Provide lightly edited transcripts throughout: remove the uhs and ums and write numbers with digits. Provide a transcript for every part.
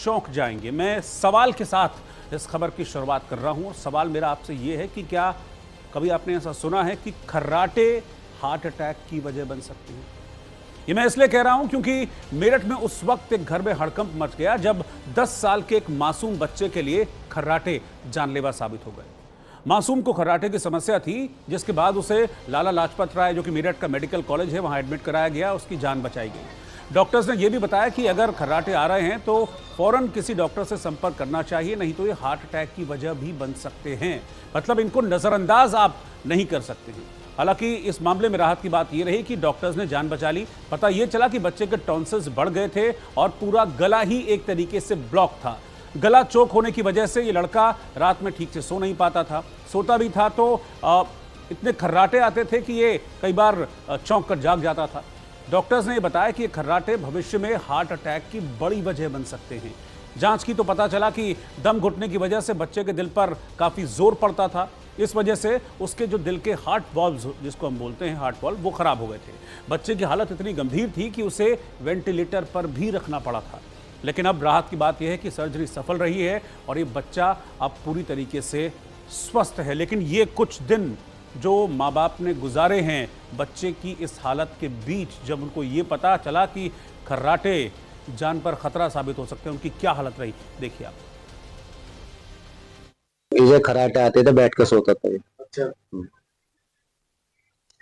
चौंक जाएंगे। मैं सवाल के साथ इस खबर की शुरुआत कर रहा हूं और सवाल मेरा आपसे ये है कि क्या कभी आपने ऐसा सुना है कि खर्राटे हार्ट अटैक की वजह बन सकती हैं? ये मैं इसलिए कह रहा हूं क्योंकि मेरठ में उस वक्त एक घर में हड़कंप मच गया जब 10 साल के एक मासूम बच्चे के लिए खर्राटे जानलेवा साबित हो गए। मासूम को खर्राटे की समस्या थी, जिसके बाद उसे लाला लाजपत राय, जो कि मेरठ का मेडिकल कॉलेज है, वहां एडमिट कराया गया, उसकी जान बचाई गई। डॉक्टर्स ने यह भी बताया कि अगर खर्राटे आ रहे हैं तो फौरन किसी डॉक्टर से संपर्क करना चाहिए, नहीं तो ये हार्ट अटैक की वजह भी बन सकते हैं। मतलब इनको नजरअंदाज आप नहीं कर सकते हैं। हालांकि इस मामले में राहत की बात यह रही कि डॉक्टर्स ने जान बचा ली। पता यह चला कि बच्चे के टॉन्सिल्स बढ़ गए थे और पूरा गला ही एक तरीके से ब्लॉक था। गला चोक होने की वजह से ये लड़का रात में ठीक से सो नहीं पाता था, सोता भी था तो इतने खर्राटे आते थे कि ये कई बार चौंक कर जाग जाता था। डॉक्टर्स ने ये बताया कि ये खर्राटे भविष्य में हार्ट अटैक की बड़ी वजह बन सकते हैं। जांच की तो पता चला कि दम घुटने की वजह से बच्चे के दिल पर काफी जोर पड़ता था। इस वजह से उसके जो दिल के हार्ट वॉल्व्स, जिसको हम बोलते हैं हार्ट वॉल्व, वो खराब हो गए थे। बच्चे की हालत इतनी गंभीर थी कि उसे वेंटिलेटर पर भी रखना पड़ा था। लेकिन अब राहत की बात यह है कि सर्जरी सफल रही है और ये बच्चा अब पूरी तरीके से स्वस्थ है। लेकिन ये कुछ दिन जो माँ बाप ने गुजारे हैं बच्चे की इस हालत के बीच, जब उनको ये पता चला कि खर्राटे जान पर खतरा साबित हो सकते हैं, उनकी क्या हालत रही, देखिए आप। ये खर्राटे आते थे, बैठ कर सोता था। अच्छा।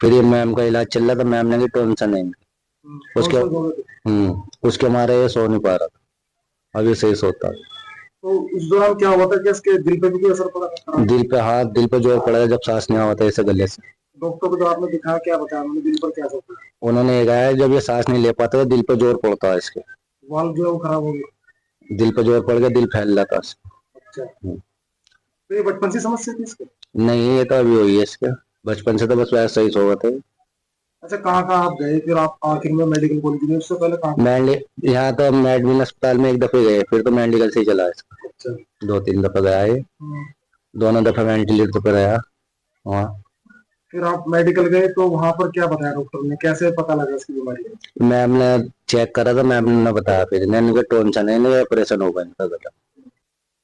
फिर ये मैम का इलाज चल रहा था, मैम ने की टेंशन नहीं उसके मारे ये सो नहीं पा रहा था। अभी सही सोता है। तो उस दौरान क्या हुआ था कि इसके दिल पे भी कोई असर पड़ा था? दिल पे, हाँ, दिल पे जोर पड़ा है, जब सांस नहीं आता ऐसे गले से। डॉक्टर को जो आपने दिखाया, क्या बताया उन्होंने, दिल पर क्या असर पड़ा? उन्होंने ये कहा है जब ये सांस नहीं ले पाता तो दिल पे जोर पड़ता है, इसके वाल्व जो है वो खराब हो गया। दिल पे जोर पड़ गया, दिल फैल जाता है। अच्छा। तो ये बचपन से समस्या थी इसके? नहीं, ये तो अभी हुई है इसके। बचपन से तो बस वैसा ही सो थे। अच्छा, कहाँ आप गए फिर? आप आखिर में मेडिकल कॉलेज में, उससे पहले कहाँ? यहाँ तो मेडविन अस्पताल में एक दफे गए, फिर तो मेडिकल से ही चला इसका। अच्छा। 2-3 दफा गया है। दोनों दफा वेंटिलेटर पर आया वहाँ। फिर आप मेडिकल गए तो वहां पर क्या बताया डॉक्टर ने, कैसे पता लगा इसकी बीमारी? मैम ने चेक करा था, मैम ने बताया, फिर इनका टेंशन है, ऑपरेशन होगा इनका गला।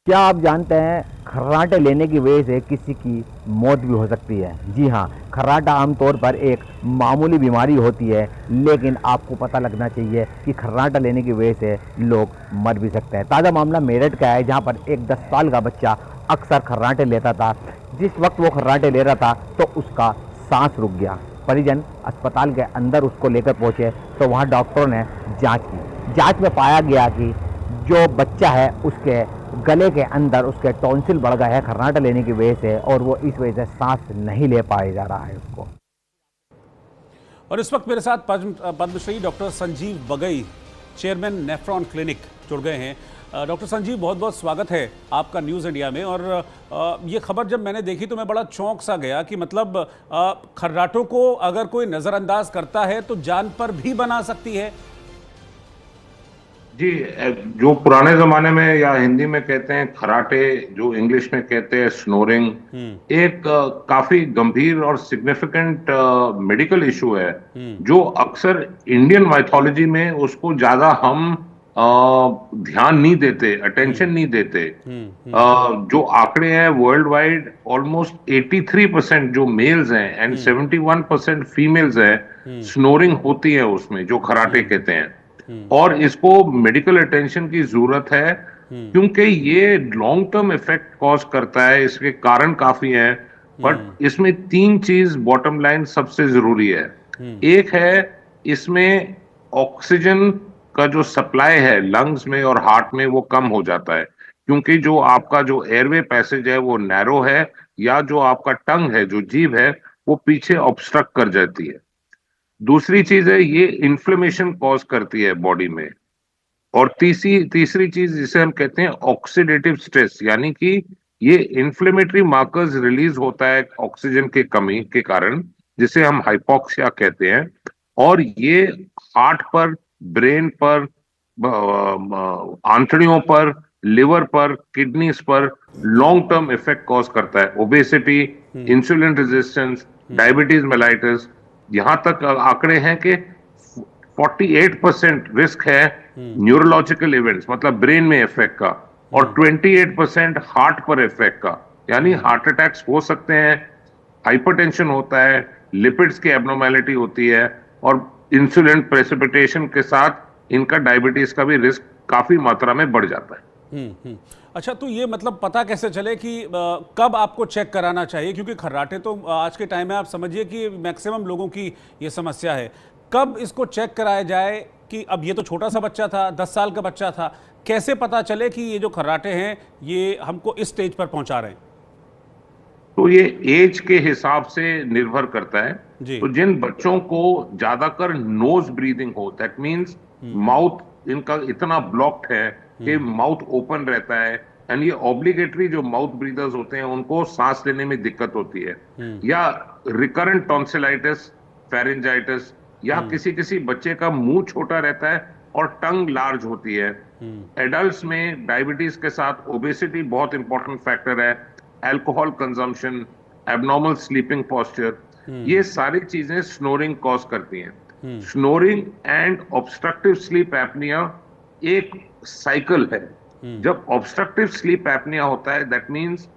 क्या आप जानते हैं खर्राटे लेने की वजह से किसी की मौत भी हो सकती है? जी हाँ, खर्राटा आमतौर पर एक मामूली बीमारी होती है, लेकिन आपको पता लगना चाहिए कि खर्राटा लेने की वजह से लोग मर भी सकते हैं। ताज़ा मामला मेरठ का है, जहाँ पर एक 10 साल का बच्चा अक्सर खर्राटे लेता था। जिस वक्त वो खर्राटे ले रहा था तो उसका सांस रुक गया। परिजन अस्पताल के अंदर उसको लेकर पहुँचे तो वहाँ डॉक्टरों ने जाँच की। जाँच में पाया गया कि जो बच्चा है उसके गले के अंदर उसके टॉन्सिल बढ़ गया है खर्राटा लेने की वजह से, और वो इस वजह से सांस नहीं ले पाया जा रहा है उसको। और इस वक्त मेरे साथ Padmashri doctor Sanjeev Bagai, chairman nephron clinic, जुड़ गए हैं। डॉक्टर संजीव, बहुत बहुत स्वागत है आपका न्यूज़ इंडिया में। और ये खबर जब मैंने देखी तो मैं बड़ा चौंक सा गया कि मतलब खर्राटों को अगर कोई नज़रअंदाज करता है तो जान पर भी बना सकती है। जी, जो पुराने जमाने में या हिंदी में कहते हैं खराटे, जो इंग्लिश में कहते हैं स्नोरिंग, एक काफी गंभीर और सिग्निफिकेंट मेडिकल इशू है, जो अक्सर इंडियन माइथोलॉजी में उसको ज्यादा हम ध्यान नहीं देते, अटेंशन नहीं देते। जो आंकड़े हैं वर्ल्ड वाइड, ऑलमोस्ट 83% जो मेल्स हैं एंड 71% फीमेल्स हैं, स्नोरिंग होती है उसमें, जो खराटे कहते हैं। और इसको मेडिकल अटेंशन की जरूरत है, क्योंकि ये लॉन्ग टर्म इफेक्ट कॉज करता है। इसके कारण काफी हैं, बट इसमें 3 चीज बॉटम लाइन सबसे जरूरी है। एक है, इसमें ऑक्सीजन का जो सप्लाई है लंग्स में और हार्ट में वो कम हो जाता है, क्योंकि जो आपका जो एयरवे पैसेज है वो नैरो है, या जो आपका टंग है, जो जीभ है, वो पीछे ऑब्स्ट्रक्ट कर जाती है। दूसरी चीज है, ये इन्फ्लेमेशन कॉज करती है बॉडी में। और तीसरी चीज जिसे हम कहते हैं ऑक्सीडेटिव स्ट्रेस, यानी कि ये इन्फ्लेमेटरी मार्कर्स रिलीज होता है ऑक्सीजन की कमी के कारण, जिसे हम हाइपोक्सिया कहते हैं। और ये हार्ट पर, ब्रेन पर, आंतड़ियों पर, लिवर पर, किडनीज पर लॉन्ग टर्म इफेक्ट कॉज करता है। Obesity, insulin resistance, diabetes mellitus, यहां तक आंकड़े हैं कि 48% रिस्क है न्यूरोलॉजिकल इवेंट्स, मतलब ब्रेन में इफेक्ट का, और 28% हार्ट पर इफेक्ट का। यानी हार्ट अटैक्स हो सकते हैं, हाइपरटेंशन होता है, लिपिड्स की एब्नॉर्मेलिटी होती है, और इंसुलिन प्रेसिपिटेशन के साथ इनका डायबिटीज का भी रिस्क काफी मात्रा में बढ़ जाता है। अच्छा, तो ये मतलब पता कैसे चले कि कब आपको चेक कराना चाहिए? क्योंकि खर्राटे तो आज के टाइम में आप समझिए कि मैक्सिमम लोगों की ये समस्या है। कब इसको चेक कराया जाए कि अब ये तो छोटा सा बच्चा था, 10 साल का बच्चा था, कैसे पता चले कि ये जो खर्राटे हैं ये हमको इस स्टेज पर पहुंचा रहे हैं? तो ये एज के हिसाब से निर्भर करता है। जी। तो जिन बच्चों को ज्यादातर नोज ब्रीदिंग हो, दैट मीन्स माउथ इनका इतना ब्लॉक्ड है कि माउथ ओपन रहता है, एंड ये ऑब्लिगेटरी जो माउथ ब्रीदर्स होते हैं उनको सांस लेने में दिक्कत होती है, या रिकरेंट टॉन्सिलाइटिस, फेरेंजाइटिस, या किसी किसी बच्चे का मुंह छोटा रहता है और टंग लार्ज होती है। एडल्ट्स में डायबिटीज के साथ ओबेसिटी बहुत इंपॉर्टेंट फैक्टर है, alcohol consumption, abnormal sleeping posture, ये सारी चीजें स्नोरिंग कॉज करती हैं। Snoring and obstructive sleep apnoea एक साइकिल है। जब ऑब्स्ट्रक्टिव स्लीप एपनिया होता है, दैट मींस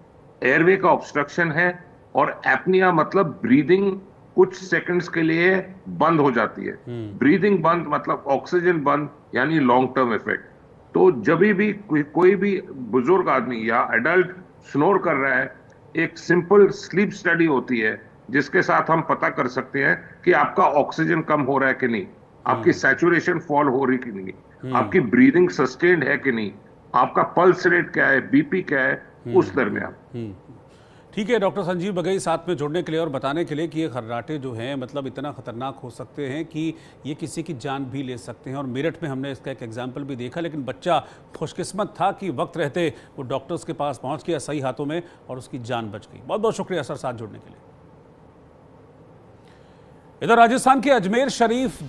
एयरवे का ऑब्स्ट्रक्शन है, और एपनिया मतलब ब्रीदिंग कुछ सेकंड्स के लिए बंद हो जाती है। ब्रीदिंग बंद मतलब ऑक्सीजन बंद, यानी लॉन्ग टर्म इफेक्ट। तो जब भी कोई भी बुजुर्ग आदमी या एडल्ट स्नोर कर रहा है, एक सिंपल स्लीप स्टडी होती है जिसके साथ हम पता कर सकते हैं कि आपका ऑक्सीजन कम हो रहा है कि नहीं, आपकी सैचुरेशन फॉल हो रही कि नहीं, आपकी ब्रीदिंग सस्टेन्ड है कि नहीं, आपका पल्स रेट क्या है, बीपी क्या है, उस दरमियान। ठीक है डॉक्टर संजीव बघेई साथ में जुड़ने के लिए और बताने के लिए कि ये खर्राटे जो हैं मतलब इतना खतरनाक हो सकते हैं कि ये किसी की जान भी ले सकते हैं। और मेरठ में हमने इसका एक एग्जाम्पल भी देखा, लेकिन बच्चा खुशकिस्मत था कि वक्त रहते वो डॉक्टर्स के पास पहुंच गया सही हाथों में और उसकी जान बच गई। बहुत बहुत शुक्रिया सर साथ जुड़ने के लिए। इधर राजस्थान के अजमेर शरीफ